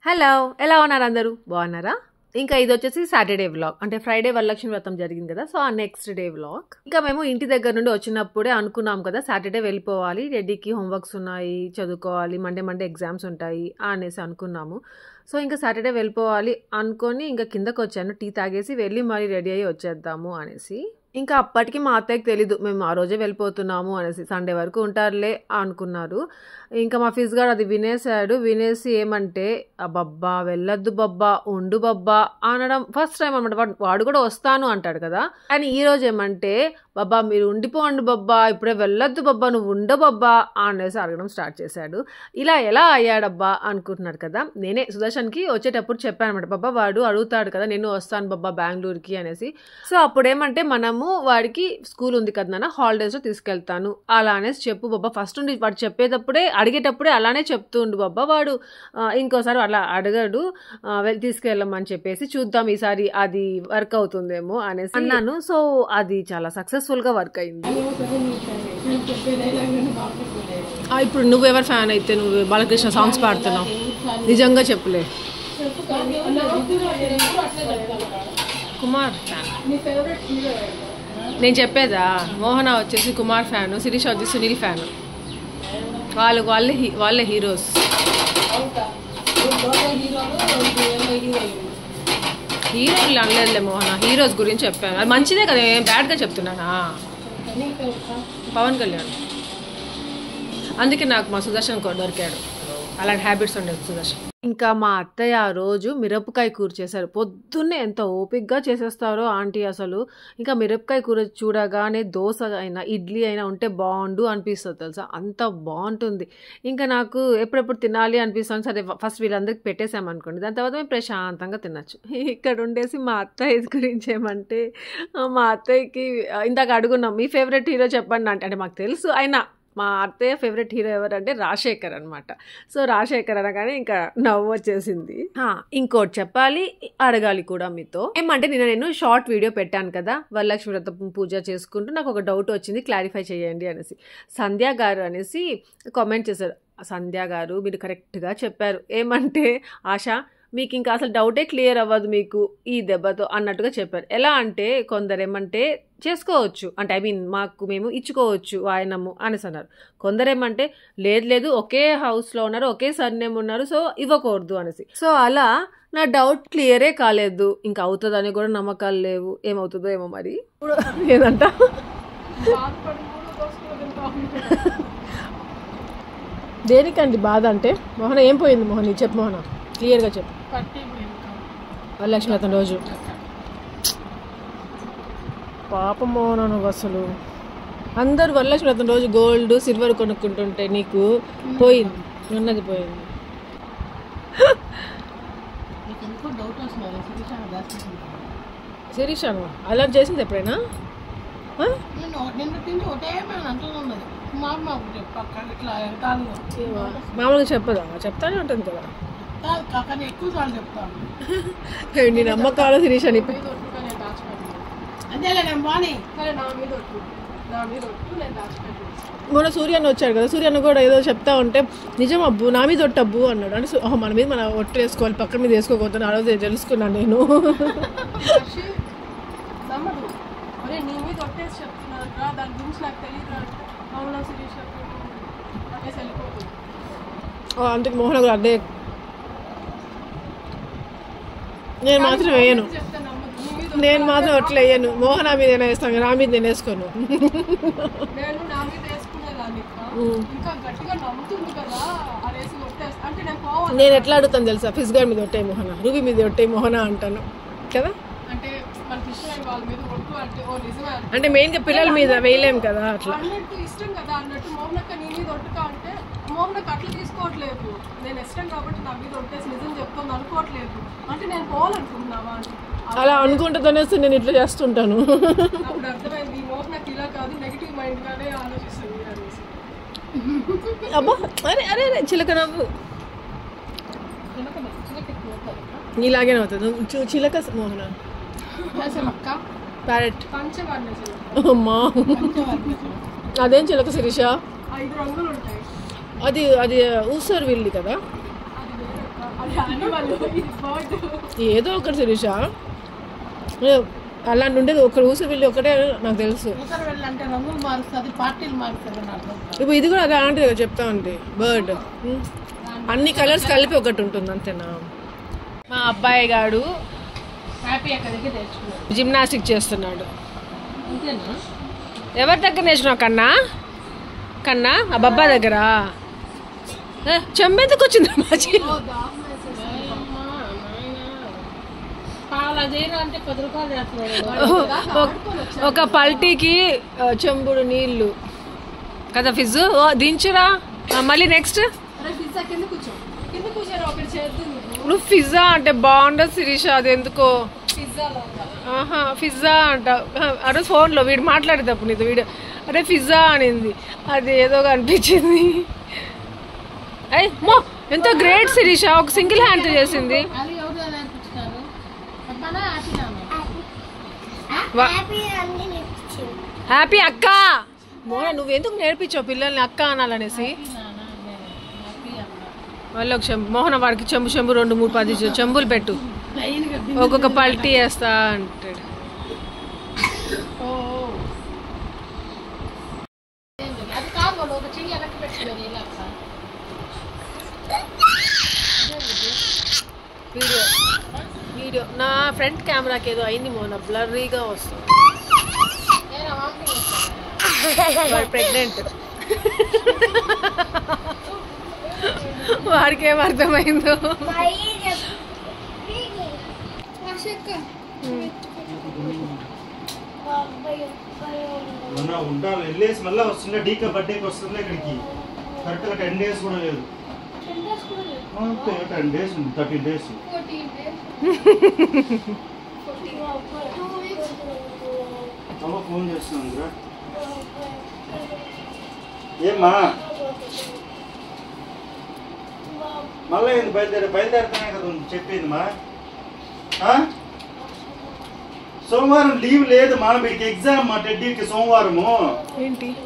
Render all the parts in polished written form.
Hello, ఎలా ఉన్నారు అందరూ? బాగున్నారా? ఇంకా ఇది వచ్చేసి సాటర్డే వ్లాగ్, అంటే ఫ్రైడే వరలక్ష్మి వ్రతం జరిగింది కదా, సో ఆ నెక్స్ట్ డే వ్లాగ్. ఇంకా మేము ఇంటి దగ్గర నుండి వచ్చినప్పుడే అనుకున్నాం కదా సాటర్డే వెళ్ళిపోవాలి, రెడీకి హోంవర్క్స్ ఉన్నాయి, చదువుకోవాలి, మండే ఎగ్జామ్స్ ఉంటాయి అనేసి అనుకున్నాము. సో ఇంకా సాటర్డే వెళ్ళిపోవాలి అనుకొని ఇంకా కిందకు వచ్చాను, టీ తాగేసి వెళ్ళి మళ్ళీ రెడీ అయ్యి వచ్చేద్దాము అనేసి. ఇంకా అప్పటికి మా అత్తయ్యకి తెలీదు మేము ఆ రోజే వెళ్ళిపోతున్నాము అనేసి, సండే వరకు ఉంటారులే అనుకున్నారు. ఇంకా మా ఫిజ్ గారు అది వినేసాడు. వినేసి ఏమంటే, బబ్బా వెళ్ళొద్దు బబ్బా, ఉండు బబ్బా అనడం ఫస్ట్ టైం అనమాట. వాడు కూడా వస్తాను అంటాడు కదా, కానీ ఈ రోజు ఏమంటే, బబ్బా మీరు ఉండిపోండి బబ్బా, ఇప్పుడే వెళ్ళొద్దు బబ్బా, నువ్వు ఉండు బబ్బా అనేసి అడగడం స్టార్ట్ చేశాడు. ఇలా ఎలా అయ్యాడబ్బా అనుకుంటున్నాడు కదా. నేనే సుదర్శన్కి వచ్చేటప్పుడు చెప్పాను అనమాట, బబ్బా వాడు అడుగుతాడు కదా నేను వస్తాను బబ్బా బెంగళూరుకి అనేసి. సో అప్పుడేమంటే, మనము వాడికి స్కూల్ ఉంది కదా నాన్న, హాలిడేస్లో తీసుకెళ్తాను అలా అనేసి చెప్పు బబ్బా, ఫస్ట్ నుండి వాడు చెప్పేటప్పుడే అడిగేటప్పుడే అలానే చెప్తుండు బబ్బా, వాడు ఇంకోసారి అలా అడగడు, తీసుకెళ్ళమని చెప్పేసి చూద్దాం ఈసారి అది వర్క్ అవుతుందేమో అనేసి అన్నాను. సో అది చాలా సక్సెస్ఫుల్ గా వర్క్ అయింది. ఇప్పుడు నువ్వు ఎవరు ఫ్యాన్ అయితే నువ్వు బాలకృష్ణ సాంగ్స్ పాడుతున్నావు? నిజంగా చెప్పులే. కుమార్ ఫ్యాన్ నేను చెప్పేదా? మోహన వచ్చేసి కుమార్ ఫ్యాను, శిరీష వచ్చేసి సునీల్ ఫ్యాను. వాళ్ళే హీరోస్. హీరోలు అనలేదులే మోహన, హీరోస్ గురించి చెప్పాను. అది మంచిదే కదా, ఏం బ్యాడ్గా చెప్తున్నానా? పవన్ కళ్యాణ్. అందుకే నాకు మా సుదర్శన్ దొరికాడు, అలాంటి హ్యాబిట్స్ ఉండేది సుదర్శన్. ఇంకా మా అత్తయ్య ఆ రోజు మిరపకాయ కూర చేశారు. పొద్దున్నే ఎంత ఓపిక్గా చేసేస్తారో ఆంటీ అసలు. ఇంకా మిరపకాయ కూర చూడగానే దోశ అయినా ఇడ్లీ అయినా ఉంటే బాగుండు అనిపిస్తుంది తెలుసా, అంత బాగుంటుంది. ఇంకా నాకు ఎప్పుడెప్పుడు తినాలి అనిపిస్తుంది. సరే ఫస్ట్ వీళ్ళందరికీ పెట్టేసామనుకోండి, దాని తర్వాత మేము ప్రశాంతంగా తినచ్చు. ఇక్కడ ఉండేసి మా అత్తయ్య గురించి ఏమంటే, మా అత్తయ్యకి ఇందాక అడుగున్నాం మీ ఫేవరెట్ హీరో చెప్పండి అంటే మాకు తెలుసు, అయినా మా అత్తయ్య ఫేవరెట్ హీరో ఎవరంటే రాజశేఖర్ అనమాట. సో రాజశేఖర్ అనగానే ఇంకా నవ్వు వచ్చేసింది. ఇంకోటి చెప్పాలి, అడగాలి కూడా మీతో. ఏమంటే నేను షార్ట్ వీడియో పెట్టాను కదా వరలక్ష్మి వ్రతం పూజ చేసుకుంటూ, నాకు ఒక డౌట్ వచ్చింది, క్లారిఫై చేయండి అనేసి. సంధ్య గారు అనేసి కామెంట్ చేశారు. సంధ్య గారు మీరు కరెక్ట్గా చెప్పారు. ఏమంటే, ఆశ మీకు ఇంకా అసలు డౌటే క్లియర్ అవ్వదు మీకు ఈ దెబ్బతో అన్నట్టుగా చెప్పారు. ఎలా అంటే, కొందరు ఏమంటే చేసుకోవచ్చు, అంటే మేము ఇచ్చుకోవచ్చు వాయనము అనేసి అన్నారు. కొందరేమంటే లేదు ఒకే హౌస్లో ఉన్నారు, ఒకే సర్నేమ్ ఉన్నారు, సో ఇవ్వకూడదు అనేసి. సో అలా నా డౌట్ క్లియరే కాలేదు, ఇంకా అవుతుందని కూడా నమ్మకాలు లేవు. ఏమవుతుందో ఏమో మరి. ఏదంట దేనికండి బాధ అంటే? మోహన ఏం పోయింది? మోహన్ చెప్పు, మోహన క్లియర్గా చెప్పు. వరలక్ష్మి వ్రతం రోజు పాపం మోహన, నువ్వు అసలు అందరూ వరలక్ష్మి వ్రతం రోజు గోల్డ్ సిల్వర్ కొనుక్కుంటుంటే నీకు పోయింది, ఉన్నది పోయింది. శిరీషను అలర్ట్ చేసింది ఎప్పుడైనా? మామూలుగా చెప్పదా? చెప్తానే ఉంటుంది కదా. నీ నమ్మకాలు శిరీష మొన్న సూర్యన్న వచ్చాడు కదా, సూర్యన్న కూడా ఏదో చెప్తా ఉంటే నిజం అబ్బు నా మీద ఒట్టబ్బు అన్నాడు. అంటే మన మీద మన ఒట్టు వేసుకోవాలి, పక్కన మీద వేసుకోకపోతే ఆ రోజు తెలుసుకున్నాను నేను. అందుకు మోహన కూడా అదే. నేను మాత్రం వేయను, నేను మాత్రం అట్లా వేయను. మోహన మీద వేస్తాను, నా మీద నేను వేసుకోను. నేను ఎట్లా అడుగుతాను తెలుసా, ఫిజ్ గార్డ్ మీద ఒట్టే మోహన, రూబీ మీద ఒట్టే మోహన అంటాను కదా. అంటే మెయిన్ గా పిల్లల మీద వేయలేము కదా, అట్లా ఇష్టం కదా అన్నట్టు. మోహనక్క నీ మీద ఒట్టుకా అంటే మోహనక్క అట్లా తీసుకోవట్లేదు, నేను ఇష్టం కాబట్టి నా మీద ఒట్టేసి నిజం చెప్తాను అనుకోవట్లేదు అంటే నేను పోవాలనుకుంటున్నావా అంటే అలా అనుకుంటుందనేసి నేను ఇట్లా చేస్తుంటాను. అప్పుడు అర్థమైంది మోహనక్క ఇలా కాదు, నెగిటివ్ మైండ్ గానే ఆలోచిస్తుంది అనేసి. అబ్బా అరే అరే అరే చిలక నవ్వు నీలాగే అవుతుంది చిలక మోహన. ప్యారెట్ అమ్మా, అదేం చిలక శిరీష? 5 రంగులు ఉంటాయి. అది ఊసర్ వెళ్ళి కదా, ఏదో ఒకటి శిరీష, అలాంటి ఉండేది ఒక ఊసరి వెళ్ళి ఒకటే నాకు తెలుసు. ఇప్పుడు ఇది కూడా అలాంటిది చెప్తా ఉంటే బర్డ్ అన్ని కలర్స్ కలిపి ఒకటి ఉంటుంది అంతేనా. మా అబ్బాయి గాడు జిమ్నాస్టిక్ చేస్తున్నాడు. ఎవరి దగ్గర నేర్చున్నావు కన్నా? కన్నా ఆ బబ్బా దగ్గర చెంబెందుకు వచ్చింది మాచి? ఒక పల్టీకి చెంబుడు నీళ్ళు కదా ఫిజ్. దించురా మళ్ళీ నెక్స్ట్. నువ్వు పిజ్జా అంటే బాగుండదు శిరీష, అది ఎందుకో పిజ్జా అంట. అరే ఫోన్లో వీడు మాట్లాడేటప్పుడు నీతో వీడియో అరే పిజ్జా అనింది, అది ఏదో అనిపించింది. అయ్యి మో ఎంత గ్రేట్ శిరీష, ఒక సింగిల్ హ్యాండ్ చేసింది. హ్యాపీ అక్క. మోన నువ్వెందుకు నేర్పించావు పిల్లల్ని అక్క అనాలనేసి? వాళ్ళు ఒక చెంబు మోహన వాడికి చెంబు 2, 3, 10 చెంబులు పెట్టు, ఒక్కొక్క పల్టీ వేస్తా అంటాడు. వీడియో నా ఫ్రంట్ కెమెరాకి ఏదో అయింది మోన, బ్లర్రీగా వస్తుంది. ప్రెగ్నెంట్. వాడికి ఏం అర్థమైందో. ఉంటాను వెళ్ళేసి మళ్ళీ వస్తుండే డీకా బర్త్డేకి వస్తుండే ఇక్కడికి. కరెక్ట్గా 10 days కూడా లేదు. 10 days ఉంది, 13 days. అమ్మ ఫోన్ చేస్తున్నాను. ఏమ్మా మళ్ళీ ఏంది బయలుదేరుతానే కదా చెప్పింది మా. సోమవారం లీవ్ లేదు మా, వీడికి ఎగ్జామ్ మా టెడ్డీకి సోమవారము.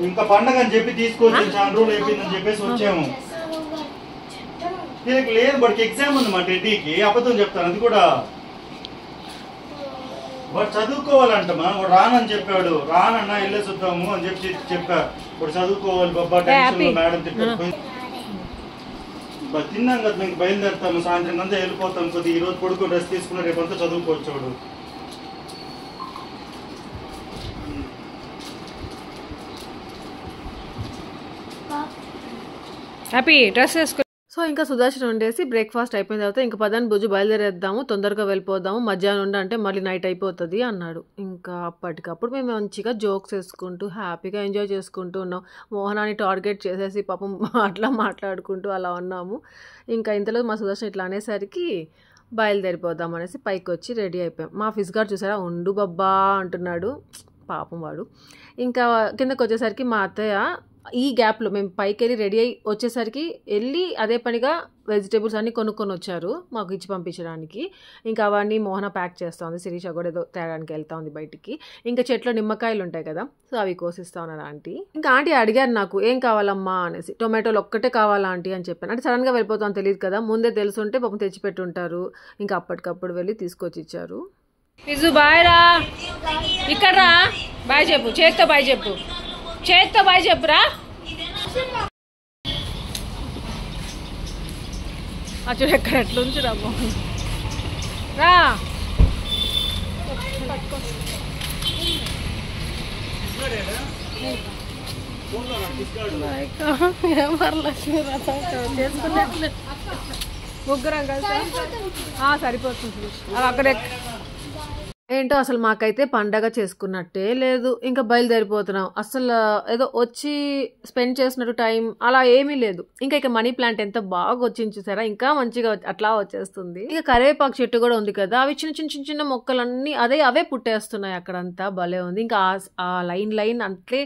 ఇంకా పండగ అని చెప్పి తీసుకొచ్చి చాలా రోజులు అయిపోయిందని చెప్పేసి వచ్చాము. దీనికి లేదు, వాడికి ఎగ్జామ్ ఉంది మా టెడ్డీకి. అబద్ధం చెప్తాను అది కూడా. వాడు చదువుకోవాలంటమా, వాడు రానని చెప్పాడు. రానన్నా వెళ్ళేసి వద్దాము అని చెప్పా. వాడు చదువుకోవాలి బాబా, టెన్షన్ మేడం తిప్పి తిన్నాం కదా, మీకు బయలుదేరుతాము. సాయంత్రం అంతా వెళ్ళిపోతాం. కొద్దిగా ఈరోజు పడుకుని డ్రెస్ తీసుకుని రేపంతా చదువుకోవచ్చు. వాడు హ్యాపీ డ్రెస్ వేసుకో. సో ఇంకా సుదర్శన్ వండేసి బ్రేక్ఫాస్ట్ అయిపోయిన తర్వాత ఇంకా పదాన్ని బుజ్జు బయలుదేరేద్దాము, తొందరగా వెళ్ళిపోదాము, మధ్యాహ్నం అంటే మళ్ళీ నైట్ అయిపోతుంది అన్నాడు. ఇంకా అప్పటికప్పుడు మేము మంచిగా జోక్స్ వేసుకుంటూ హ్యాపీగా ఎంజాయ్ చేసుకుంటూ ఉన్నాం. మోహనాన్ని టార్గెట్ చేసేసి పాపం అట్లా మాట్లాడుకుంటూ అలా ఉన్నాము. ఇంకా ఇంతలో మా సుదర్శన్ ఇట్లా అనేసరికి బయలుదేరిపోదాం అనేసి పైకి వచ్చి రెడీ అయిపోయాం. మా ఫిజ్ గారు చూసారా, ఉండు బబ్బా అంటున్నాడు పాపం వాడు. ఇంకా కిందకు వచ్చేసరికి మా అత్తయ్య ఈ గ్యాప్లో మేము పైకి వెళ్ళి రెడీ అయ్యి వచ్చేసరికి వెళ్ళి అదే పనిగా వెజిటేబుల్స్ అన్నీ కొనుక్కొని వచ్చారు మాకు ఇచ్చి పంపించడానికి. ఇంకా అవన్నీ మోహన ప్యాక్ చేస్తూ ఉంది, శిరీష కూడా ఏదో తేడానికి వెళ్తా ఉంది బయటికి. ఇంకా చెట్లో నిమ్మకాయలు ఉంటాయి కదా, సో అవి కోసిస్తా ఉన్నారు ఆంటీ. ఇంకా ఆంటీ అడిగారు నాకు ఏం కావాలమ్మా అనేసి. టొమాటోలు ఒక్కటే కావాలా ఆంటీ అని చెప్పాను. అంటే సడన్గా వెళ్ళిపోతామని తెలియదు కదా, ముందే తెలుసుంటే పాపం తెచ్చిపెట్టుంటారు. ఇంకా అప్పటికప్పుడు వెళ్ళి తీసుకొచ్చి ఇచ్చారు. ఫిజు బాయ్ రా, ఇక్కడ రా, బాయ్ చెప్పు, చేత్తో బాయ్ చెప్పు, చేత్తో బాయ్ చెప్పురా. అచ్చు ఎక్కడ ఎట్లా ఉంచురా రా. ముగ్గురం కలిసి సరిపోతుంది. అక్కడ ఏంటో అసలు మాకైతే పండగ చేసుకున్నట్టే లేదు. ఇంకా బయలుదేరిపోతున్నాం. అసలు ఏదో వచ్చి స్పెండ్ చేసినట్టు టైం అలా ఏమీ లేదు. ఇంకా మనీ ప్లాంట్ ఎంత బాగా వచ్చింది చూసారా, ఇంకా మంచిగా అట్లా వచ్చేస్తుంది. ఇంకా కరివేపాకు చెట్టు కూడా ఉంది కదా, అవి చిన్న చిన్న చిన్న చిన్న మొక్కలన్నీ అవే పుట్టేస్తున్నాయి అక్కడంతా. భలే ఉంది. ఇంకా ఆ లైన్ అంతే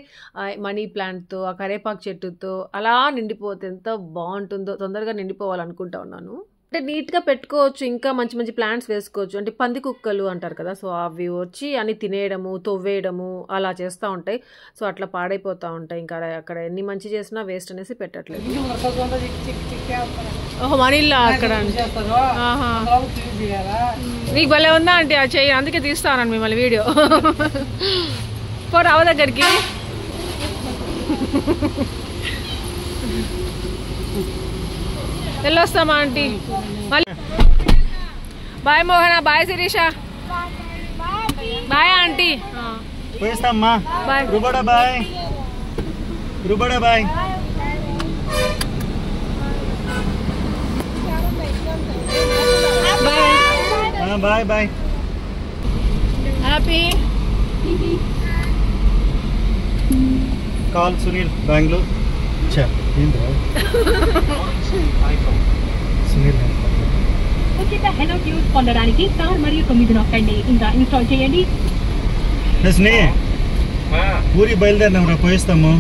మనీ ప్లాంట్తో ఆ కరివేపాకు చెట్టుతో అలా నిండిపోతే ఎంత బాగుంటుందో. తొందరగా నిండిపోవాలనుకుంటా ఉన్నాను. అంటే నీట్గా పెట్టుకోవచ్చు, ఇంకా మంచి మంచి ప్లాంట్స్ వేసుకోవచ్చు. అంటే పంది కుక్కలు అంటారు కదా, సో అవి వచ్చి అని తినేయడము, తవ్వేయడము అలా చేస్తూ ఉంటాయి. సో అట్లా పాడైపోతూ ఉంటాయి. ఇంకా అక్కడ ఎన్ని మంచి చేసినా వేస్ట్ అనేసి పెట్టట్లేదు. ఓహో, మనీలా అక్కడ నీకు భలే ఉందా అంటే ఆ చెయ్యి, అందుకే తీస్తాను మిమ్మల్ని వీడియో. పో రావ దగ్గరికి. వెళ్ళొస్తామా ఆంటీ మళ్ళీ. Bye Mohana, bye Sirisha, bye aunty. పోయిస్తామ్మా. బాయ్ రుబడా, బాయ్ రుబడా, bye. Bye bye. Happy call Sunil Bengaluru. Sunil ఉచిత హెలో ట్యూన్ పొందడానికి స్టార్ మరియు 9 నొక్కండి. ఇంకా ఇన్స్టాల్ చేయండి. ఊరికి బయలుదేరినాం రా, పోయిస్తాము.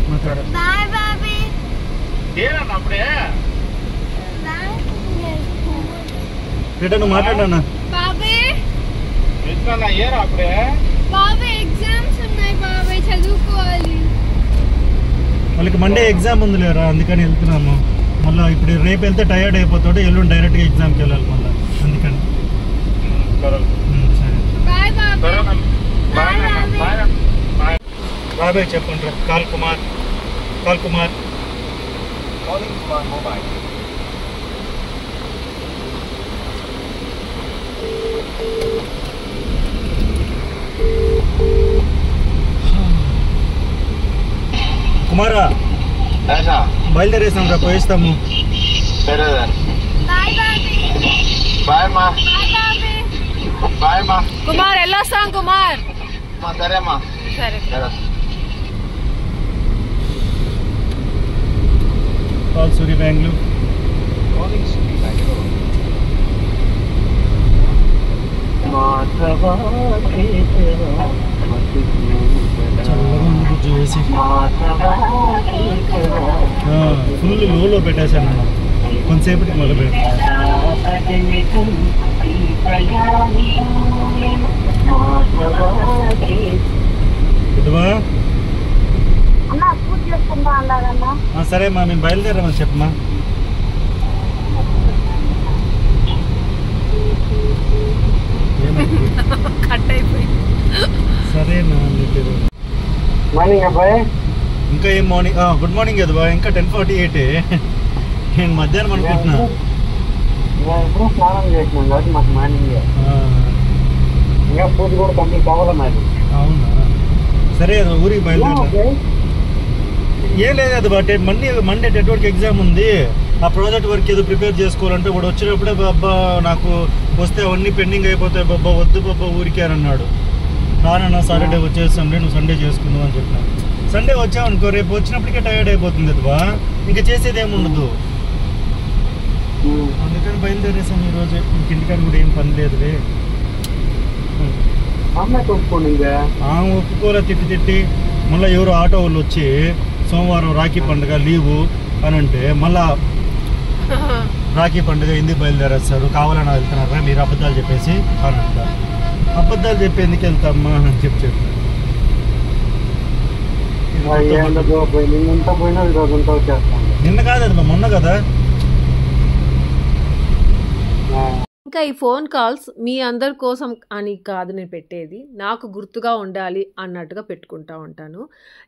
మాట్లాడు. నువ్వు మాట్లాడనా? వాళ్ళకి మండే ఎగ్జామ్ ఉంది లేరా, అందుకని వెళ్తున్నాము. మళ్ళీ ఇప్పుడు రేపు వెళ్తే టైర్డ్ అయిపోతాడు, ఎల్లుండి డైరెక్ట్గా ఎగ్జామ్కి వెళ్ళాలి మళ్ళీ, అందుకని. సరే బాయ్ బాయ్ చెప్పండి రా. Call Kumar, call Kumar. కుమారా బయలుదేరేసాం రా, పోయిస్తాము. కుమార్ వెళ్ళొస్తాం కుమార్. సరేమ్మా. సరే. కాల్ సూరి బెంగళూరు. ఫుల్ లోలో పెట్టేశాను నేను, కొంతసేపటికి మొదలు పెడతా. సరే అమ్మా, మేము బయలుదేరామని చెప్పమ్మా. కట్ అయిపోయి. సరేనా మార్నింగ్ అబ్బాయి. ఇంకా ఏం మార్నింగ్? గుడ్ మార్నింగ్ కదా బాయ్. ఇంకా 10:48. నేను మధ్యాహ్నం అనుకుంటున్నా. స్నానం చేసినాం కాబట్టి మాకు మార్నింగ్ ఇంకా పూజ కూడా కంప్లీట్ అవ్వాలి మరి. అవునా? సరే అది ఊరికి బయలుదేరా. ఏం లేదు అది but Monday TET work exam ఉంది. ఆ ప్రాజెక్ట్ వర్క్ ఏదో ప్రిపేర్ చేసుకోవాలంటే వాడు వచ్చినప్పుడే బాబా నాకు వస్తే అవన్నీ పెండింగ్ అయిపోతాయి బాబా, వద్దు బాబా ఊరికే అని అన్నాడు. నాన్న సాటర్డే వచ్చేసాంలే, నువ్వు సండే చేసుకుందాం అని చెప్పినాను. సండే వచ్చావనుకో రేపు వచ్చినప్పటికే టైర్డ్ అయిపోతుంది అదివా, ఇంకా చేసేది ఏముండదు. అందుకని బయలుదేరేసాం ఈరోజు. ఇంటికాడ కూడా ఏం పని లేదులే. ఒప్పుకోలే, తిట్టి మళ్ళీ ఎవరు ఆటో వాళ్ళు వచ్చి సోమవారం రాఖీ పండుగ లీవు అని అంటే మళ్ళా రాఖీ పండుగ ఎందుకు బయలుదేరేస్తారు, కావాలని వెళ్తున్నారా మీరు అబద్ధాలు చెప్పేసి అని అంటారు. అబద్ధాలు చెప్పి ఎందుకు వెళ్తామ్మా అని చెప్పి నిన్న కాదు అది మొన్న కదా. ఇంకా ఈ ఫోన్ కాల్స్ మీ అందరి కోసం అని కాదు నేను పెట్టేది, నాకు గుర్తుగా ఉండాలి అన్నట్టుగా పెట్టుకుంటా ఉంటాను.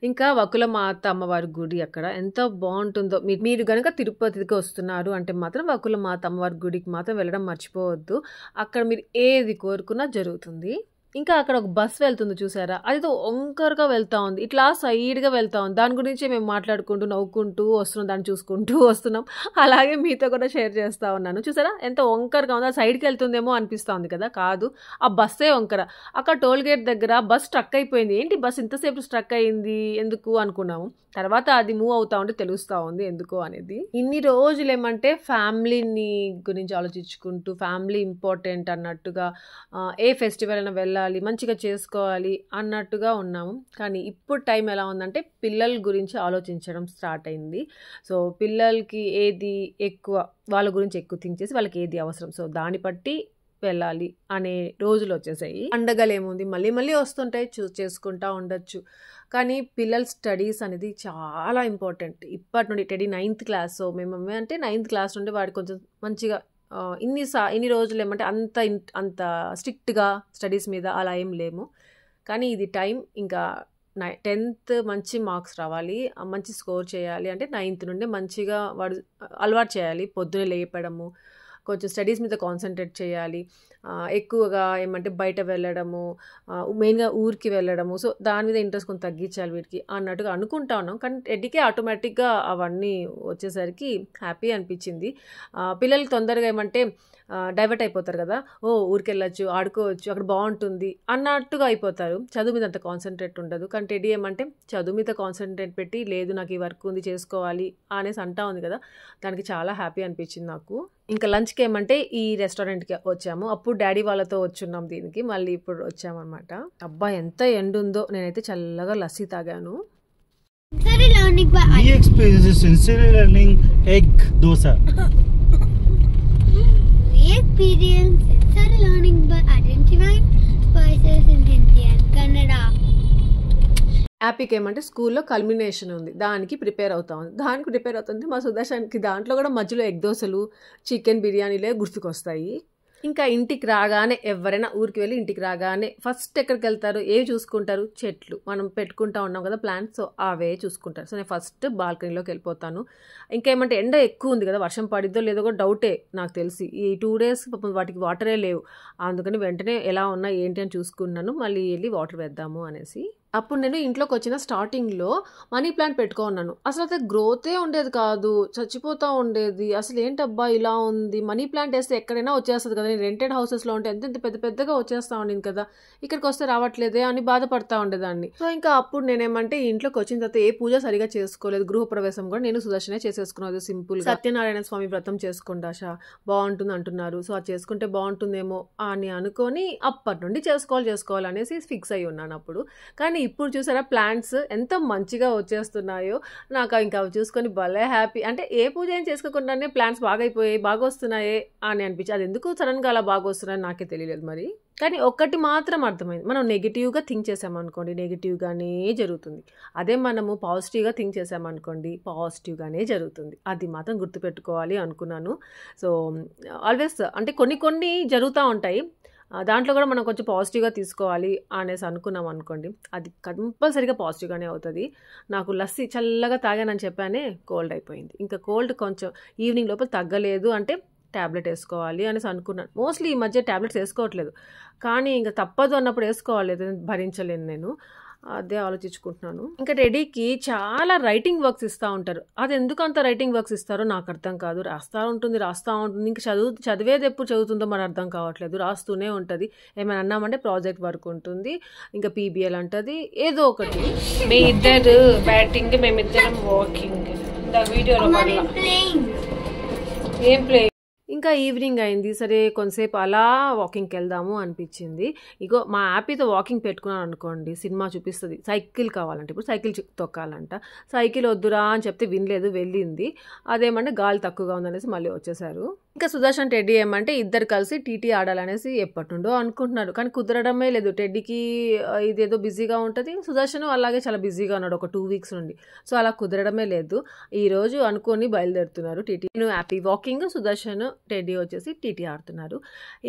ఇంకా వకులమాత అమ్మవారి గుడి అక్కడ ఎంత బాగుంటుందో. మీరు కనుక తిరుపతికి వస్తున్నారు అంటే మాత్రం వకులమాత అమ్మవారి గుడికి మాత్రం వెళ్ళడం మర్చిపోవద్దు. అక్కడ మీరు ఏది కోరుకున్నా జరుగుతుంది. ఇంకా అక్కడ ఒక బస్ వెళ్తుంది చూసారా, అదితో వంకరగా వెళ్తా ఉంది, ఇట్లా సైడ్గా వెళ్తా ఉంది. దాని గురించి మేము మాట్లాడుకుంటూ నవ్వుకుంటూ వస్తున్నాం, దాన్ని చూసుకుంటూ వస్తున్నాం. అలాగే మీతో కూడా షేర్ చేస్తూ ఉన్నాను. చూసారా ఎంత వంకరగా ఉందో, సైడ్కి వెళ్తుందేమో అనిపిస్తూ ఉంది కదా, కాదు ఆ బస్సే వంకర. అక్కడ టోల్ గేట్ దగ్గర బస్ స్ట్రక్ అయిపోయింది. ఏంటి బస్ ఇంతసేపు స్ట్రక్ అయింది ఎందుకు అనుకున్నాము. తర్వాత అది మూవ్ అవుతా ఉంటే తెలుస్తూ ఉంది ఎందుకు అనేది. ఇన్ని రోజులు ఏమంటే ఫ్యామిలీని గురించి ఆలోచించుకుంటూ ఫ్యామిలీ ఇంపార్టెంట్ అన్నట్టుగా ఏ ఫెస్టివల్ అయినా వెళ్ళాలి, మంచిగా చేసుకోవాలి అన్నట్టుగా ఉన్నాము. కానీ ఇప్పుడు టైం ఎలా ఉందంటే పిల్లల గురించి ఆలోచించడం స్టార్ట్ అయింది. సో పిల్లలకి ఏది ఎక్కువ, వాళ్ళ గురించి ఎక్కువ థింక్ చేసి వాళ్ళకి ఏది అవసరం, సో దాన్ని బట్టి వెళ్ళాలి అనే రోజులు వచ్చేసాయి. పండగలు ఏముంది మళ్ళీ మళ్ళీ వస్తుంటాయి, చేసుకుంటా ఉండొచ్చు. కానీ పిల్లల స్టడీస్ అనేది చాలా ఇంపార్టెంట్. ఇప్పటి నుండి టెడీ 9th క్లాస్. సో మేము అంటే 9th క్లాస్ నుండి వాడికి కొంచెం మంచిగా ఇన్ని రోజులు ఏమంటే అంత స్ట్రిక్ట్గా స్టడీస్ మీద అలా ఏం లేము. కానీ ఇది టైం, ఇంకా 10th మంచి మార్క్స్ రావాలి, మంచి స్కోర్ చేయాలి అంటే 9th నుండి మంచిగా వాడు అలవాటు చేయాలి. పొద్దునే లేపడము, కొంచెం స్టడీస్ మీద కాన్సన్ట్రేట్ చేయాలి. ఎక్కువగా ఏమంటే బయట వెళ్ళడము, మెయిన్గా ఊరికి వెళ్ళడము, సో దాని మీద ఇంట్రెస్ట్ కొంచెం తగ్గించాలి వీటికి అన్నట్టుగా అనుకుంటా ఉన్నాం. కానీ టెడ్డీకే ఆటోమేటిక్గా అవన్నీ వచ్చేసరికి హ్యాపీ అనిపించింది. పిల్లలు తొందరగా ఏమంటే డైవర్ట్ అయిపోతారు కదా, ఊరికి వెళ్ళొచ్చు, ఆడుకోవచ్చు, అక్కడ బాగుంటుంది అన్నట్టుగా అయిపోతారు. చదువు మీద అంత కాన్సన్ట్రేట్ ఉండదు. కానీ టెడ్డీ ఏమంటే చదువు మీద కాన్సన్ట్రేట్ పెట్టి, లేదు నాకు ఈ వర్క్ ఉంది చేసుకోవాలి అనేసి అంటా ఉంది కదా, దానికి చాలా హ్యాపీ అనిపించింది నాకు. ఇంకా లంచ్కి ఏమంటే ఈ రెస్టారెంట్కి వచ్చాము. అప్పుడు డాడీ వాళ్ళతో వచ్చున్నాం దీనికి, మళ్ళీ ఇప్పుడు వచ్చామన్నమాట. అబ్బా ఎంత ఎండుందో, నేనైతే చల్లగా లస్సీ తాగాను. Sensory learning egg dosa. Experience sensory learning by identifying voices in Hindi and Kannada. యాపీకి ఏమంటే స్కూల్లో కల్మినేషన్ ఉంది, దానికి ప్రిపేర్ అవుతుంది మా సుదర్శన్కి. దాంట్లో కూడా మధ్యలో ఎగ్ దోశలు, చికెన్ బిర్యానీలే గుర్తుకొస్తాయి. ఇంకా ఇంటికి రాగానే, ఎవరైనా ఊరికి వెళ్ళి ఇంటికి రాగానే ఫస్ట్ ఎక్కడికి వెళ్తారు, ఏవి చూసుకుంటారు? చెట్లు. మనం పెట్టుకుంటా ఉన్నాం కదా ప్లాంట్స్, సో అవే చూసుకుంటారు. సో నేను ఫస్ట్ బాల్కనీలోకి వెళ్ళిపోతాను. ఇంకేమంటే ఎండ ఎక్కువ ఉంది కదా, వర్షం పడిద్దో లేదో కూడా డౌటే నాకు తెలిసి. ఈ 2 days వాటికి వాటరే లేవు, అందుకని వెంటనే ఎలా ఉన్నా ఏంటి అని చూసుకున్నాను, మళ్ళీ వెళ్ళి వాటర్ వేద్దాము అనేసి. అప్పుడు నేను ఇంట్లోకి వచ్చిన స్టార్టింగ్లో మనీ ప్లాంట్ పెట్టుకున్నాను. అసలు అయితే గ్రోతే ఉండేది కాదు, చచ్చిపోతూ ఉండేది. అసలు ఏంటబ్బా ఇలా ఉంది, మనీ ప్లాంట్ వేస్తే ఎక్కడైనా వచ్చేస్తుంది కదా, నేను రెంటెడ్ హౌసెస్లో ఉంటే ఎంత పెద్దగా వచ్చేస్తూ ఉండేది కదా, ఇక్కడికి వస్తే రావట్లేదే అని బాధపడతా ఉండేదాన్ని. సో ఇంకా అప్పుడు నేనేమంటే ఇంట్లోకి వచ్చిన తర్వాత ఏ పూజ సరిగా చేసుకోలేదు, గృహప్రవేశం కూడా నేను సుదర్శనే చేసేసుకున్నది సింపుల్. సత్యనారాయణ స్వామి వ్రతం చేసుకుంటా బాగుంటుంది అంటున్నారు, సో అది చేసుకుంటే బాగుంటుందేమో అని అనుకొని అప్పటి నుండి చేసుకోవాలి అనేసి ఫిక్స్ అయ్యి ఉన్నాను అప్పుడు. కానీ ఇప్పుడు చూసారా ప్లాంట్స్ ఎంత మంచిగా వచ్చేస్తున్నాయో, నాకు ఇంకా అవి చూసుకొని భలే హ్యాపీ. అంటే ఏ పూజ ఏం చేసుకోకుండానే ప్లాంట్స్ బాగా అయిపోయాయి, బాగా వస్తున్నాయి అని అనిపించి, అది ఎందుకు సడన్గా అలా బాగా వస్తున్నాయని నాకే తెలియలేదు మరి. కానీ ఒక్కటి మాత్రం అర్థమైంది, మనం నెగిటివ్గా థింక్ చేసామనుకోండి నెగిటివ్గానే జరుగుతుంది. అదే మనము పాజిటివ్గా థింక్ చేసామనుకోండి పాజిటివ్గానే జరుగుతుంది. అది మాత్రం గుర్తుపెట్టుకోవాలి అనుకున్నాను. సో ఆల్వేస్ అంటే కొన్ని జరుగుతూ ఉంటాయి, దాంట్లో కూడా మనం కొంచెం పాజిటివ్గా తీసుకోవాలి అనేసి అనుకున్నాం అనుకోండి, అది కంపల్సరీగా పాజిటివ్గానే అవుతుంది. నాకు లస్సీ చల్లగా తాగానని చెప్పానే కోల్డ్ అయిపోయింది. ఇంకా కోల్డ్ కొంచెం ఈవినింగ్ లోపల తగ్గలేదు అంటే ట్యాబ్లెట్ వేసుకోవాలి అనేసి అనుకున్నాను. మోస్ట్లీ ఈ మధ్య ట్యాబ్లెట్స్ వేసుకోవట్లేదు, కానీ ఇంకా తప్పదు అన్నప్పుడు వేసుకోవాలి, భరించలేను నేను, అదే ఆలోచించుకుంటున్నాను. ఇంకా టెడీకి చాలా రైటింగ్ వర్క్స్ ఇస్తూ ఉంటారు. అది ఎందుకు అంత రైటింగ్ వర్క్స్ ఇస్తారో నాకు అర్థం కాదు. రాస్తూ ఉంటుంది. ఇంకా చదివేది ఎప్పుడు చదువుతుందో మరి అర్థం కావట్లేదు, రాస్తూనే ఉంటుంది. ఏమైనా అన్నామంటే ప్రాజెక్ట్ వర్క్ ఉంటుంది, ఇంకా PBL అంటది, ఏదో ఒకటి. మీ ఇద్దరు బ్యాటింగ్, మేమిద్దరం వాకింగ్. వీడియోలో ఏం ప్లే. ఇంకా ఈవినింగ్ అయింది, సరే కొంతసేపు అలా వాకింగ్కి వెళ్దాము అనిపించింది. ఇగో మా యాపీతో వాకింగ్ పెట్టుకున్నాను అనుకోండి, సినిమా చూపిస్తుంది. సైకిల్ కావాలంటే, ఇప్పుడు సైకిల్ తొక్కాలంట, సైకిల్ వద్దురా అని చెప్తే వినలేదు, వెళ్ళింది. అదేమంటే గాలి తక్కువగా ఉందనేసి మళ్ళీ వచ్చేసారు. ఇంకా సుదర్శన్ టెడ్డీ ఏమంటే ఇద్దరు కలిసి టీటీ ఆడాలనేసి ఎప్పటి నుండో అనుకుంటున్నారు, కానీ కుదరడమే లేదు. టెడ్డీకి ఇదేదో బిజీగా ఉంటుంది, సుదర్శన్ అలాగే చాలా బిజీగా ఉన్నాడు ఒక 2 weeks నుండి, సో అలా కుదరడమే లేదు. ఈరోజు అనుకొని బయలుదేరుతున్నారు టీటీ. నేను హ్యాపీ వాకింగ్, సుదర్శన్ టెడ్డీ వచ్చేసి టీటీ ఆడుతున్నారు.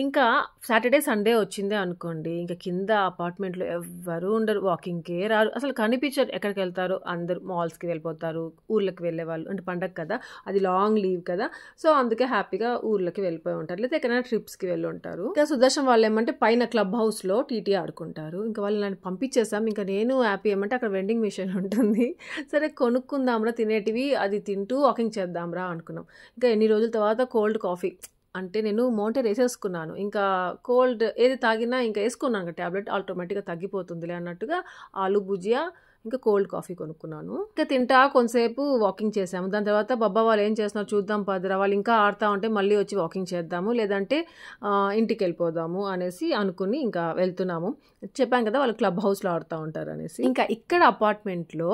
ఇంకా సాటర్డే సండే వచ్చిందే అనుకోండి, ఇంకా కింద అపార్ట్మెంట్లో ఎవ్వరూ ఉండరు, వాకింగ్కే రారు, అసలు కనిపించరు. ఎక్కడికి వెళ్తారు? అందరూ మాల్స్కి వెళ్ళిపోతారు, ఊర్లకు వెళ్ళే వాళ్ళు, అంటే పండగ కదా, అది లాంగ్ లీవ్ కదా, సో అందుకే హ్యాపీగా ఊర్లకి వెళ్ళిపోయి ఉంటారు, లేదా ఎక్కడైనా ట్రిప్స్కి వెళ్ళి ఉంటారు. ఇంకా సుదర్శన్ వాళ్ళు ఏమంటే పైన క్లబ్ హౌస్లో టీటీ ఆడుకుంటారు. ఇంకా వాళ్ళు నన్ను పంపించేసాం. ఇంకా నేను హ్యాపీ ఏమంటే అక్కడ వెండింగ్ మిషన్ ఉంటుంది, సరే కొనుక్కుందాంరా తినేటివి, అది తింటూ వాకింగ్ చేద్దాంరా అనుకున్నాం. ఇంకా ఎన్ని రోజుల తర్వాత కోల్డ్ కాఫీ, అంటే నేను మౌంటైన్ వేసేసుకున్నాను, ఇంకా కోల్డ్ ఏది తాగినా ఇంకా వేసుకున్నాను ట్యాబ్లెట్, ఆటోమేటిక్గా తగ్గిపోతుందిలే అన్నట్టుగా ఆలు భుజియా ఇంకా కోల్డ్ కాఫీ కొనుక్కున్నాను. ఇంకా తింటా కొంతసేపు వాకింగ్ చేసాము. దాని తర్వాత బాబా వాళ్ళు ఏం చేస్తున్నారు చూద్దాం పదరా, వాళ్ళు ఇంకా ఆడుతూ ఉంటే మళ్ళీ వచ్చి వాకింగ్ చేద్దాము, లేదంటే ఇంటికి వెళ్ళిపోదాము అనేసి అనుకుని ఇంకా వెళ్తున్నాము. చెప్పాను కదా వాళ్ళు క్లబ్ హౌస్లో ఆడుతూ ఉంటారు అనేసి. ఇంకా ఇక్కడ అపార్ట్మెంట్లో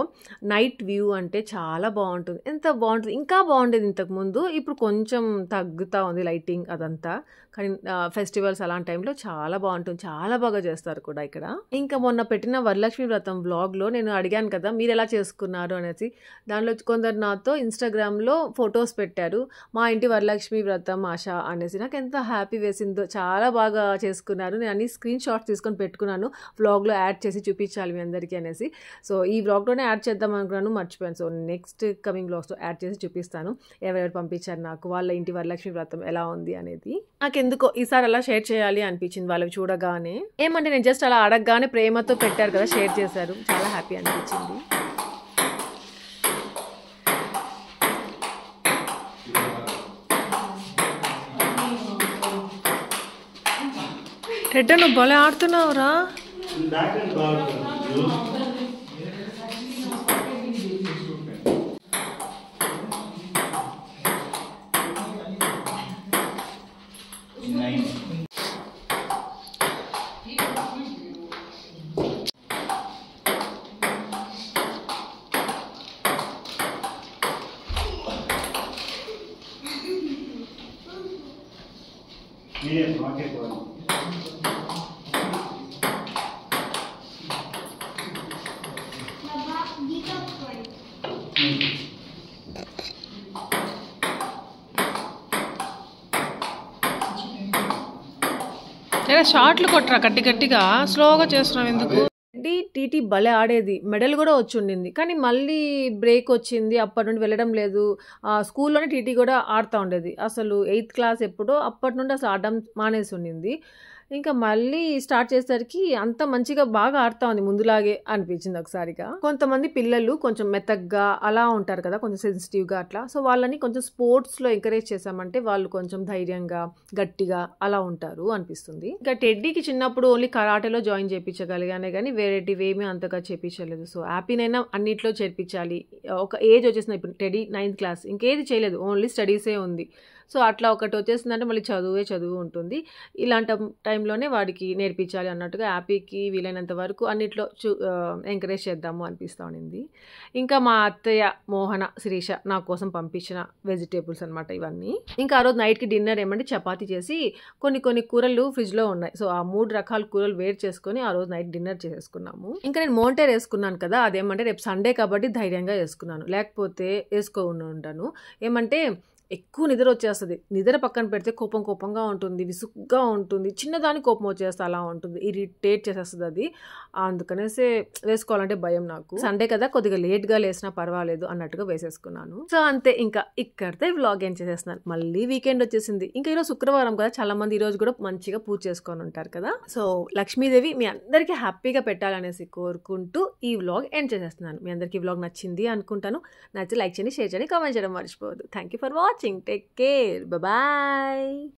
నైట్ వ్యూ అంటే చాలా బాగుంటుంది. ఎంత బాగుంటుంది, ఇంకా బాగుండేది ఇంతకుముందు. ఇప్పుడు కొంచెం తగ్గుతూ ఉంది లైటింగ్ అదంతా. కానీ ఫెస్టివల్స్ అలాంటి టైంలో చాలా బాగుంటుంది, చాలా బాగా చేస్తారు కూడా ఇక్కడ. ఇంకా మొన్న పెట్టిన వరలక్ష్మి వ్రతం వ్లాగ్లో నేను అడిగాను కదా మీరు ఎలా చేసుకున్నారు అనేసి. దానిలో కొందరు నాతో ఇన్స్టాగ్రామ్లో ఫొటోస్ పెట్టారు, మా ఇంటి వరలక్ష్మి వ్రతం ఆశ అనేసి. నాకు ఎంత హ్యాపీ వేసిందో, చాలా బాగా చేసుకున్నారు. నేను అన్ని స్క్రీన్ షాట్స్ తీసుకొని పెట్టుకున్నాను, వ్లాగ్లో యాడ్ చేసి చూపించాలి మీ అందరికీ అనేసి. సో ఈ వ్లాగ్లోనే యాడ్ చేద్దాం అనుకున్నాను, మర్చిపోయాను. సో నెక్స్ట్ కమింగ్ వ్లాగ్స్లో యాడ్ చేసి చూపిస్తాను ఎవరెవరు పంపించారు నాకు వాళ్ళ ఇంటి వరలక్ష్మి వ్రతం ఎలా ఉంది అనేది. నాకెందుకో ఈసారి అలా షేర్ చేయాలి అనిపించింది వాళ్ళవి చూడగానే. ఏమంటే నేను జస్ట్ అలా అడగగానే ప్రేమతో పెట్టారు కదా, షేర్ చేశారు, చాలా హ్యాపీ అనిపించింది. రెడ్డ నువ్వు భలే ఆడుతున్నావురా. లేదా షార్ట్లు కొట్టరా గట్టి గట్టిగా, స్లోగా చేస్తున్నావు ఎందుకు? టీటీ భలే ఆడేది, మెడల్ కూడా వచ్చి ఉండింది. కానీ మళ్ళీ బ్రేక్ వచ్చింది, అప్పటి నుండి వెళ్ళడం లేదు. స్కూల్లోనే టీటీ కూడా ఆడుతూ ఉండేది. అసలు 8th క్లాస్ ఎప్పుడో అప్పటి నుండి అసలు ఆడడం మానేసి ఉండింది. ఇంకా మళ్ళీ స్టార్ట్ చేసేసరికి అంత మంచిగా బాగా ఆడుతూ ఉంది, ముందులాగే అనిపించింది ఒకసారిగా. కొంతమంది పిల్లలు కొంచెం మెత్తగ్గా అలా ఉంటారు కదా, కొంచెం సెన్సిటివ్గా అట్లా. సో వాళ్ళని కొంచెం స్పోర్ట్స్లో ఎంకరేజ్ చేసామంటే వాళ్ళు కొంచెం ధైర్యంగా గట్టిగా అలా ఉంటారు అనిపిస్తుంది. ఇంకా టెడ్డీకి చిన్నప్పుడు ఓన్లీ కరాటేలో జాయిన్ చేయించగలిగానే కానీ వేరేటివి ఏమీ అంతగా చేయించలేదు. సో హ్యాపీనైనా అన్నిట్లో చేర్పించాలి. ఒక ఏజ్ వచ్చేసింది ఇప్పుడు, టెడ్డీ 9th క్లాస్, ఇంకేది చేయలేదు, ఓన్లీ స్టడీసే ఉంది. సో అట్లా ఒకటి వచ్చేసిందంటే మళ్ళీ చదువు ఉంటుంది. ఇలాంటి టైంలోనే వాడికి నేర్పించాలి అన్నట్టుగా హ్యాపీకి వీలైనంత వరకు అన్నిట్లో ఎంకరేజ్ చేద్దాము అనిపిస్తూ ఉండింది. ఇంకా మా అత్తయ్య మోహన శిరీష నా కోసం పంపించిన వెజిటేబుల్స్ అనమాట ఇవన్నీ. ఇంకా ఆ రోజు నైట్కి డిన్నర్ ఏమంటే చపాతీ చేసి కొన్ని కూరలు ఫ్రిడ్జ్లో ఉన్నాయి. సో ఆ 3 రకాల కూరలు వేరు చేసుకొని ఆ రోజు నైట్ డిన్నర్ చేసేసుకున్నాము. ఇంకా నేను మోంటేర్ వేసుకున్నాను కదా, అదేమంటే రేపు సండే కాబట్టి ధైర్యంగా వేసుకున్నాను, లేకపోతే వేసుకోకుండా ఉంటాను. ఏమంటే ఎక్కువ నిద్ర వచ్చేస్తుంది. నిద్ర పక్కన పెడితే కోపంగా ఉంటుంది, విసుగ్గా ఉంటుంది, చిన్నదాని కోపం వచ్చేస్తే అలా ఉంటుంది, ఇరిటేట్ చేసేస్తుంది అది. అందుకనేసే వేసుకోవాలంటే భయం నాకు. సండే కదా కొద్దిగా లేట్గా లేసినా పర్వాలేదు అన్నట్టుగా వేసేసుకున్నాను. సో అంతే, ఇంకా ఇక్కడితే వ్లాగ్ ఏం చేసేస్తున్నాను. మళ్ళీ వీకెండ్ వచ్చేసింది. ఇంకా ఈరోజు శుక్రవారం కదా, చాలా మంది ఈరోజు కూడా మంచిగా పూజ చేసుకొని ఉంటారు కదా. సో లక్ష్మీదేవి మీ అందరికీ హ్యాపీగా పెట్టాలనేసి కోరుకుంటూ ఈ వ్లాగ్ ఎండ్ చేసేస్తున్నాను. మీ అందరికీ వ్లాగ్ నచ్చింది అనుకుంటాను. నచ్చితే లైక్ చేయండి, షేర్ చేయండి, కామెంట్ చేయడం మర్చిపోవద్దు. Thank you for watching. Take care. Bye-bye.